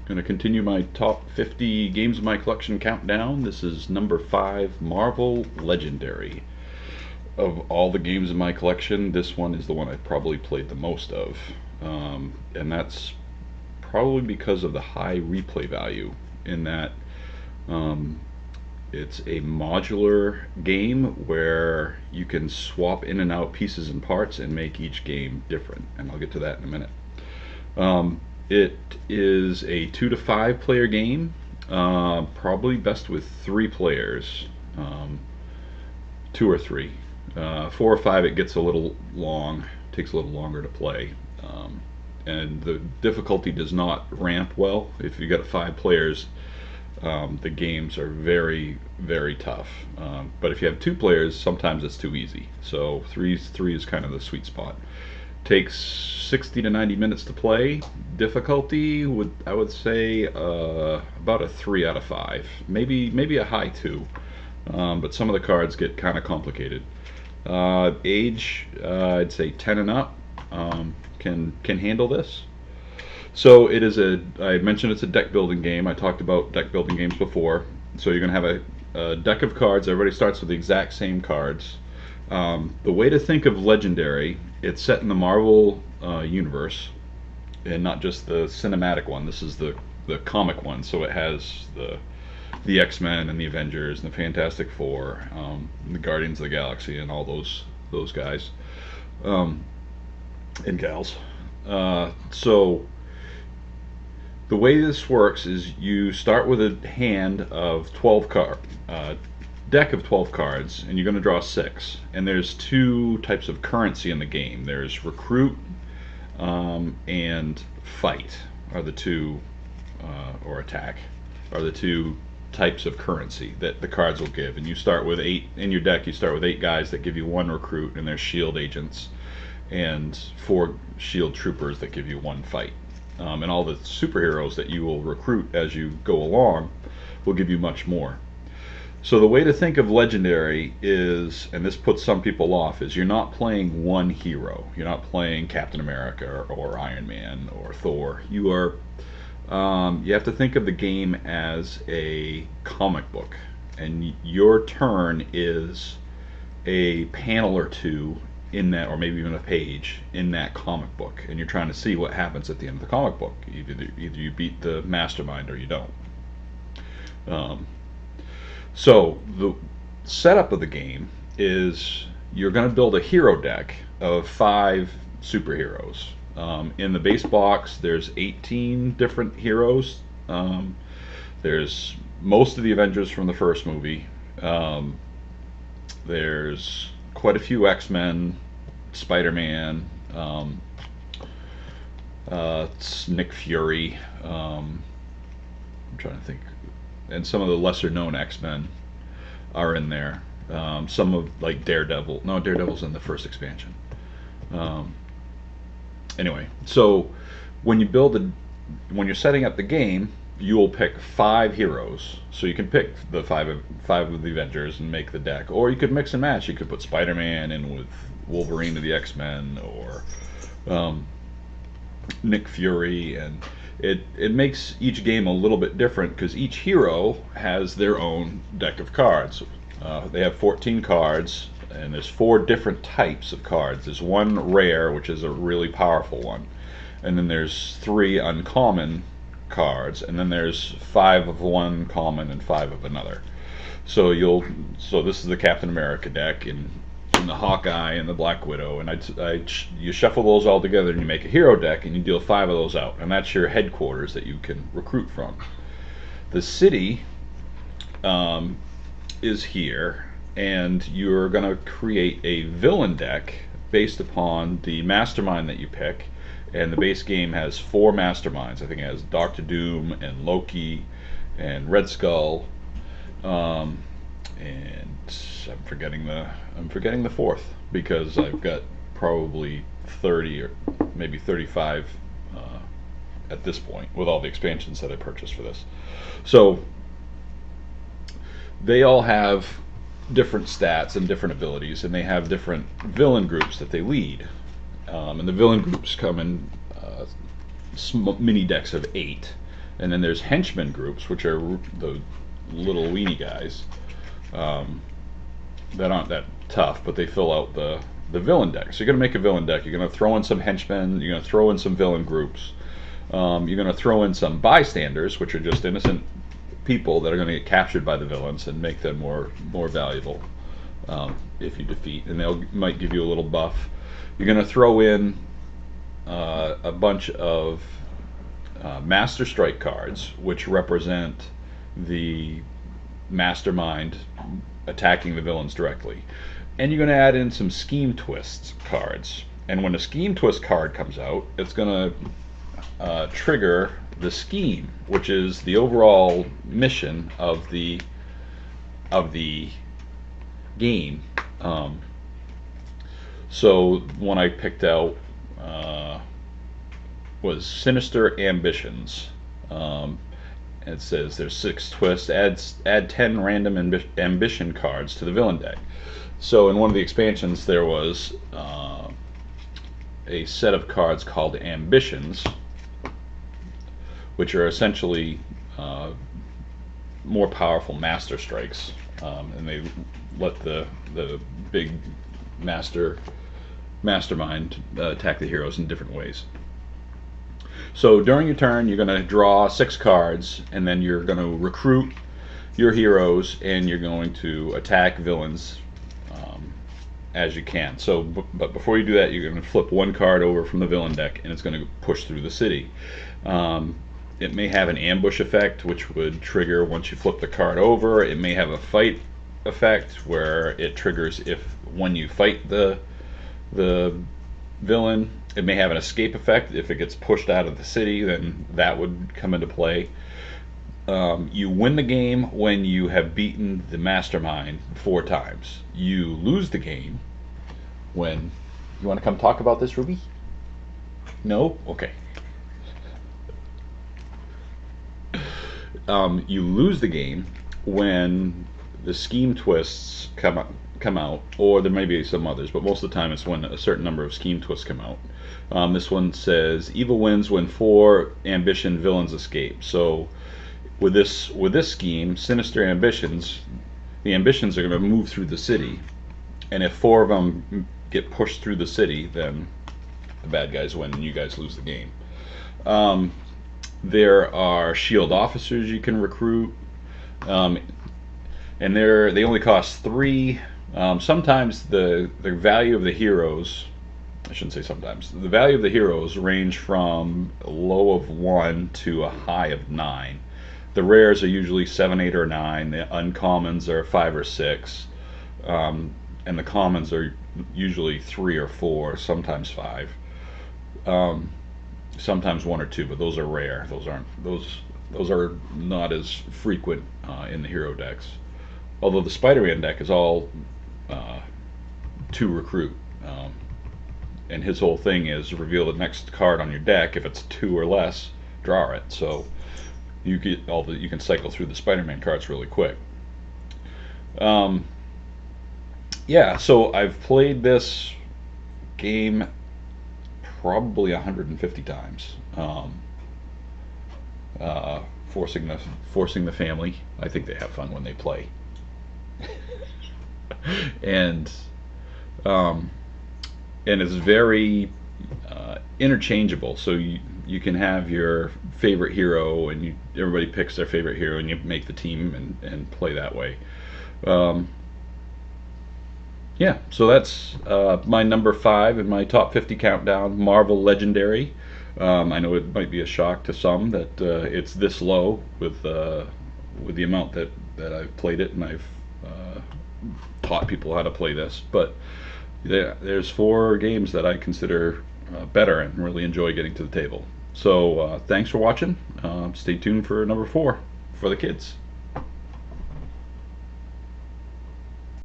Going to continue my top 50 games of my collection countdown. This is number 5, Marvel Legendary. Of all the games in my collection, this one is the one I've probably played the most of. And that's probably because of the high replay value, in that it's a modular game where you can swap in and out pieces and parts and make each game different. And I'll get to that in a minute. It is a 2 to 5 player game, probably best with 3 players, 2 or 3. 4 or 5 it gets a little long, takes a little longer to play, and the difficulty does not ramp well. If you got 5 players, the games are very, very tough. But if you have 2 players, sometimes it's too easy. So 3 is kind of the sweet spot. Takes 60 to 90 minutes to play. Difficulty I would say about a 3 out of 5, maybe a high 2. But some of the cards get kind of complicated. Age, I'd say 10 and up can handle this. So it is I mentioned it's a deck building game. I talked about deck building games before. So you're going to have a deck of cards. Everybody starts with the exact same cards. The way to think of Legendary, it's set in the Marvel universe, and not just the cinematic one. This is the comic one, so it has the X-Men and the Avengers and the Fantastic Four, and the Guardians of the Galaxy and all those guys and gals. So the way this works is you start with a hand of 12 deck of 12 cards, and you're going to draw 6. And there's 2 types of currency in the game. There's recruit and fight are the 2, or attack are the 2 types of currency that the cards will give. And you start with 8 in your deck. You start with 8 guys that give you 1 recruit, and they're shield agents, and 4 shield troopers that give you 1 fight. And all the superheroes that you will recruit as you go along will give you much more. So the way to think of Legendary is, and this puts some people off, is you're not playing one hero. You're not playing Captain America or Iron Man or Thor. You have to think of the game as a comic book, and your turn is a panel or 2 in that, or maybe even a page in that comic book, and you're trying to see what happens at the end of the comic book. Either you beat the mastermind or you don't. So the setup of the game is you're going to build a hero deck of 5 superheroes. In the base box, there's 18 different heroes. There's most of the Avengers from the first movie. There's quite a few X-Men, Spider-Man, Nick Fury. I'm trying to think. And some of the lesser known X-Men are in there. Some of, like, Daredevil. No, Daredevil's in the first expansion. Anyway, so when you're setting up the game, you will pick 5 heroes. So you can pick the 5 of the Avengers and make the deck, or you could mix and match. You could put Spider-Man in with Wolverine of the X-Men, or Nick Fury, and it makes each game a little bit different because each hero has their own deck of cards. They have 14 cards, and there's 4 different types of cards. There's 1 rare, which is a really powerful one, and then there's 3 uncommon cards, and then there's 5 of one common and 5 of another. So this is the Captain America deck, and the Hawkeye and the Black Widow, and you shuffle those all together and you make a hero deck, and you deal 5 of those out, and that's your headquarters that you can recruit from. The city is here, and you're going to create a villain deck based upon the mastermind that you pick. And the base game has 4 masterminds. I think it has Doctor Doom and Loki and Red Skull, and I'm forgetting the 4th, because I've got probably 30 or maybe 35 at this point with all the expansions that I purchased for this. So they all have different stats and different abilities, and they have different villain groups that they lead. And the villain groups come in mini decks of 8, And then there's henchman groups, which are the little weenie guys that aren't that tough, but they fill out the villain deck. So you're going to make a villain deck. You're going to throw in some henchmen. You're going to throw in some villain groups. You're going to throw in some bystanders, which are just innocent people that are going to get captured by the villains and make them more valuable if you defeat. And they might give you a little buff. You're going to throw in a bunch of Master Strike cards, which represent the mastermind attacking the villains directly. And you're going to add in some Scheme Twists cards. And when a Scheme Twist card comes out, it's going to trigger the scheme, which is the overall mission of the game. So one I picked out was Sinister Ambitions. It says there's 6 twists. Add 10 random ambition cards to the villain deck. So in one of the expansions there was a set of cards called Ambitions, which are essentially more powerful Master Strikes, and they let the big mastermind attack the heroes in different ways. So during your turn, you're going to draw 6 cards, and then you're going to recruit your heroes, and you're going to attack villains as you can. So, but before you do that, you're going to flip 1 card over from the villain deck, and it's going to push through the city. It may have an ambush effect, which would trigger once you flip the card over. It may have a fight effect, where it triggers when you fight the villain. It may have an escape effect. If it gets pushed out of the city, then that would come into play. You win the game when you have beaten the mastermind 4 times. You lose the game when... You want to come talk about this, Ruby? No? Okay. You lose the game when the Scheme Twists come out, or there may be some others, but most of the time it's when a certain number of Scheme Twists come out. This one says evil wins when 4 ambition villains escape. So with this scheme, Sinister Ambitions, the ambitions are going to move through the city, and if 4 of them get pushed through the city, then the bad guys win and you guys lose the game. There are shield officers you can recruit, and they only cost 3. Sometimes the value of the heroes, I shouldn't say sometimes, the value of the heroes range from a low of 1 to a high of 9. The rares are usually 7, 8, or 9. The uncommons are 5 or 6, and the commons are usually 3 or 4, sometimes 5, sometimes 1 or 2. But those are rare. Those are not as frequent in the hero decks. Although the Spider-Man deck is all to recruit, and his whole thing is reveal the next card on your deck. If it's 2 or less, draw it. So you can cycle through the Spider-Man cards really quick. Yeah, so I've played this game probably 150 times. Forcing the family. I think they have fun when they play. and it's very interchangeable. So you can have your favorite hero, and everybody picks their favorite hero, and you make the team and play that way. Yeah, so that's my number 5 in my top 50 countdown, Marvel Legendary. I know it might be a shock to some that it's this low with the amount that I've played it, and I've taught people how to play this. But there's 4 games that I consider better and really enjoy getting to the table. So thanks for watching. Stay tuned for number 4 for the kids.